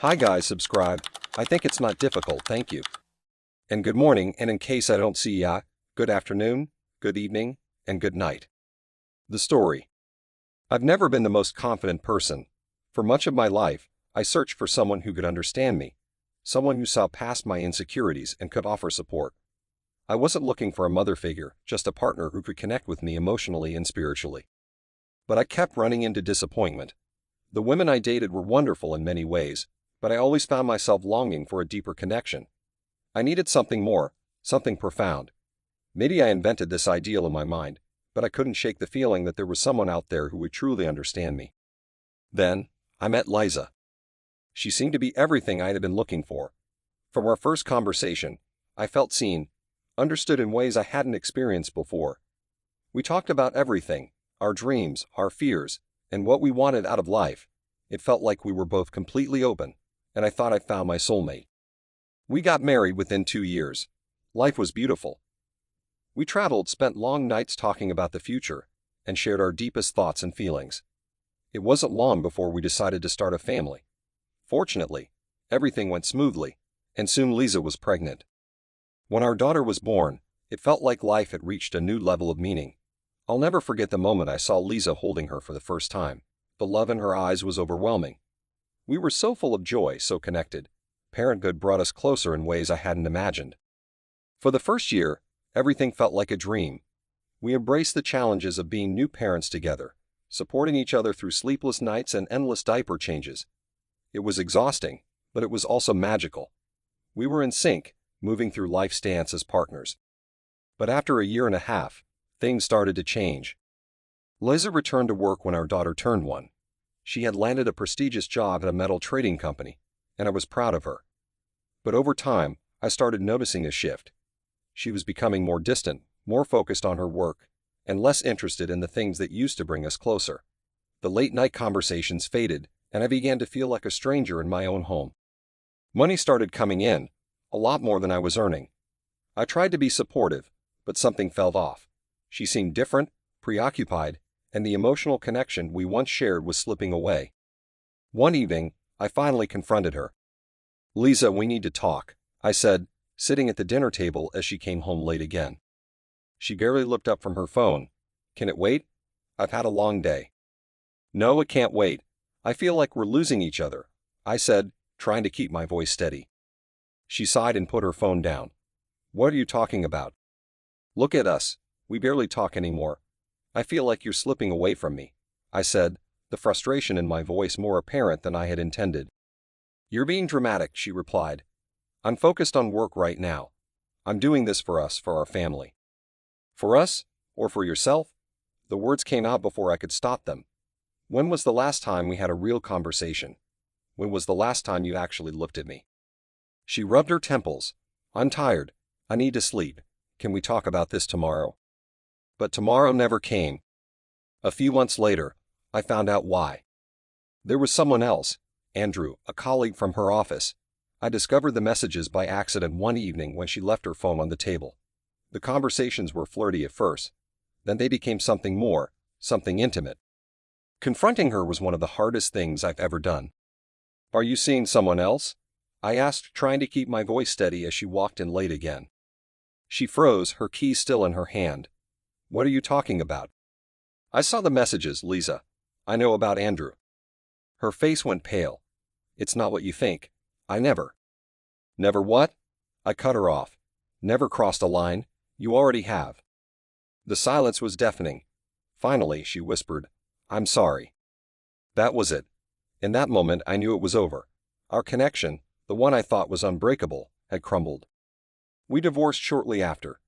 Hi guys, subscribe. I think it's not difficult, thank you. And good morning, and in case I don't see ya, good afternoon, good evening, and good night. The story. I've never been the most confident person. For much of my life, I searched for someone who could understand me, someone who saw past my insecurities and could offer support. I wasn't looking for a mother figure, just a partner who could connect with me emotionally and spiritually. But I kept running into disappointment. The women I dated were wonderful in many ways, but I always found myself longing for a deeper connection. I needed something more, something profound. Maybe I invented this ideal in my mind, but I couldn't shake the feeling that there was someone out there who would truly understand me. Then, I met Liza. She seemed to be everything I had been looking for. From our first conversation, I felt seen, understood in ways I hadn't experienced before. We talked about everything, our dreams, our fears, and what we wanted out of life. It felt like we were both completely open, and I thought I found my soulmate. We got married within 2 years. Life was beautiful. We traveled, spent long nights talking about the future, and shared our deepest thoughts and feelings. It wasn't long before we decided to start a family. Fortunately, everything went smoothly, and soon Liza was pregnant. When our daughter was born, it felt like life had reached a new level of meaning. I'll never forget the moment I saw Liza holding her for the first time. The love in her eyes was overwhelming. We were so full of joy, so connected. Parenthood brought us closer in ways I hadn't imagined. For the first year, everything felt like a dream. We embraced the challenges of being new parents together, supporting each other through sleepless nights and endless diaper changes. It was exhausting, but it was also magical. We were in sync, moving through life's dance as partners. But after a year and a half, things started to change. Liza returned to work when our daughter turned 1. She had landed a prestigious job at a metal trading company, and I was proud of her. But over time, I started noticing a shift. She was becoming more distant, more focused on her work, and less interested in the things that used to bring us closer. The late-night conversations faded, and I began to feel like a stranger in my own home. Money started coming in, a lot more than I was earning. I tried to be supportive, but something felt off. She seemed different, preoccupied, and the emotional connection we once shared was slipping away. One evening, I finally confronted her. "Liza, we need to talk," I said, sitting at the dinner table as she came home late again. She barely looked up from her phone. "Can it wait? I've had a long day." "No, it can't wait. I feel like we're losing each other," I said, trying to keep my voice steady. She sighed and put her phone down. "What are you talking about? Look at us. We barely talk anymore. I feel like you're slipping away from me," I said, the frustration in my voice more apparent than I had intended. "You're being dramatic," she replied. "I'm focused on work right now. I'm doing this for us, for our family." "For us? Or for yourself?" The words came out before I could stop them. "When was the last time we had a real conversation? When was the last time you actually looked at me?" She rubbed her temples. "I'm tired. I need to sleep. Can we talk about this tomorrow?" But tomorrow never came. A few months later, I found out why. There was someone else, Andrew, a colleague from her office. I discovered the messages by accident one evening when she left her phone on the table. The conversations were flirty at first. Then they became something more, something intimate. Confronting her was one of the hardest things I've ever done. "Are you seeing someone else?" I asked, trying to keep my voice steady as she walked in late again. She froze, her keys still in her hand. "What are you talking about?" "I saw the messages, Liza. I know about Andrew." Her face went pale. "It's not what you think. I never." "Never what?" I cut her off. "Never crossed a line. You already have." The silence was deafening. Finally, she whispered, "I'm sorry." That was it. In that moment, I knew it was over. Our connection, the one I thought was unbreakable, had crumbled. We divorced shortly after.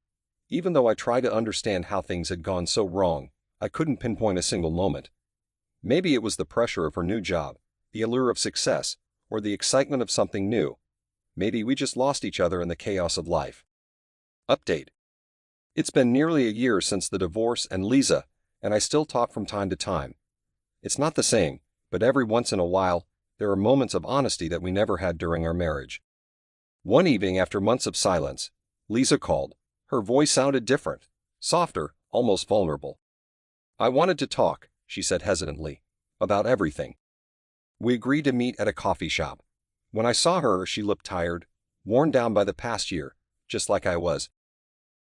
Even though I tried to understand how things had gone so wrong, I couldn't pinpoint a single moment. Maybe it was the pressure of her new job, the allure of success, or the excitement of something new. Maybe we just lost each other in the chaos of life. Update. It's been nearly a year since the divorce and Liza, and I still talk from time to time. It's not the same, but every once in a while, there are moments of honesty that we never had during our marriage. One evening after months of silence, Liza called. Her voice sounded different, softer, almost vulnerable. "I wanted to talk," she said hesitantly, "about everything." We agreed to meet at a coffee shop. When I saw her, she looked tired, worn down by the past year, just like I was.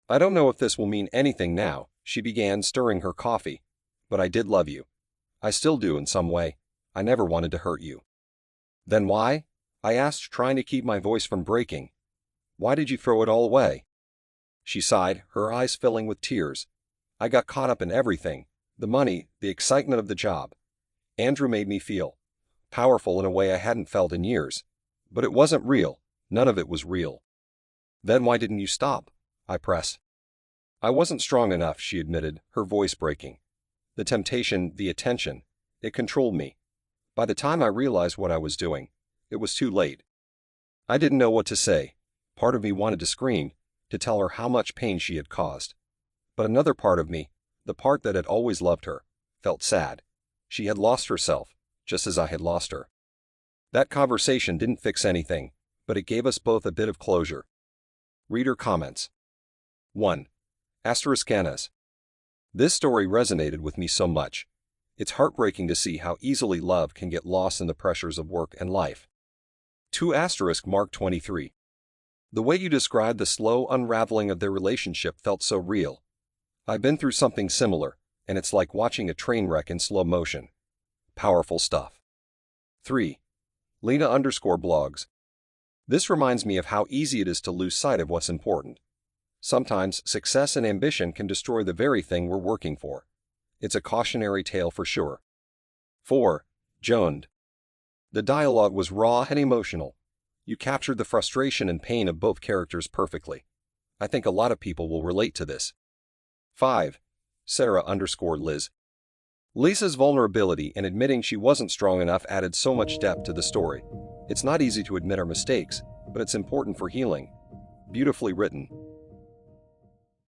I don't know if this will mean anything now, she began, stirring her coffee, but I did love you. I still do in some way. I never wanted to hurt you. Then why? I asked, trying to keep my voice from breaking. Why did you throw it all away? She sighed, her eyes filling with tears. I got caught up in everything, the money, the excitement of the job. Andrew made me feel powerful in a way I hadn't felt in years. But it wasn't real. None of it was real. Then why didn't you stop? I pressed. I wasn't strong enough, she admitted, her voice breaking. The temptation, the attention, it controlled me. By the time I realized what I was doing, it was too late. I didn't know what to say. Part of me wanted to scream, to tell her how much pain she had caused. But another part of me, the part that had always loved her, felt sad. She had lost herself, just as I had lost her. That conversation didn't fix anything, but it gave us both a bit of closure. Reader comments. 1. Canas. This story resonated with me so much. It's heartbreaking to see how easily love can get lost in the pressures of work and life. 2. Mark 23. The way you described the slow unraveling of their relationship felt so real. I've been through something similar, and it's like watching a train wreck in slow motion. Powerful stuff. 3. Lena_blogs. This reminds me of how easy it is to lose sight of what's important. Sometimes success and ambition can destroy the very thing we're working for. It's a cautionary tale for sure. 4. Joaned. The dialogue was raw and emotional. You captured the frustration and pain of both characters perfectly. I think a lot of people will relate to this. 5. Sarah_Liz. Lisa's vulnerability and admitting she wasn't strong enough added so much depth to the story. It's not easy to admit our mistakes, but it's important for healing. Beautifully written.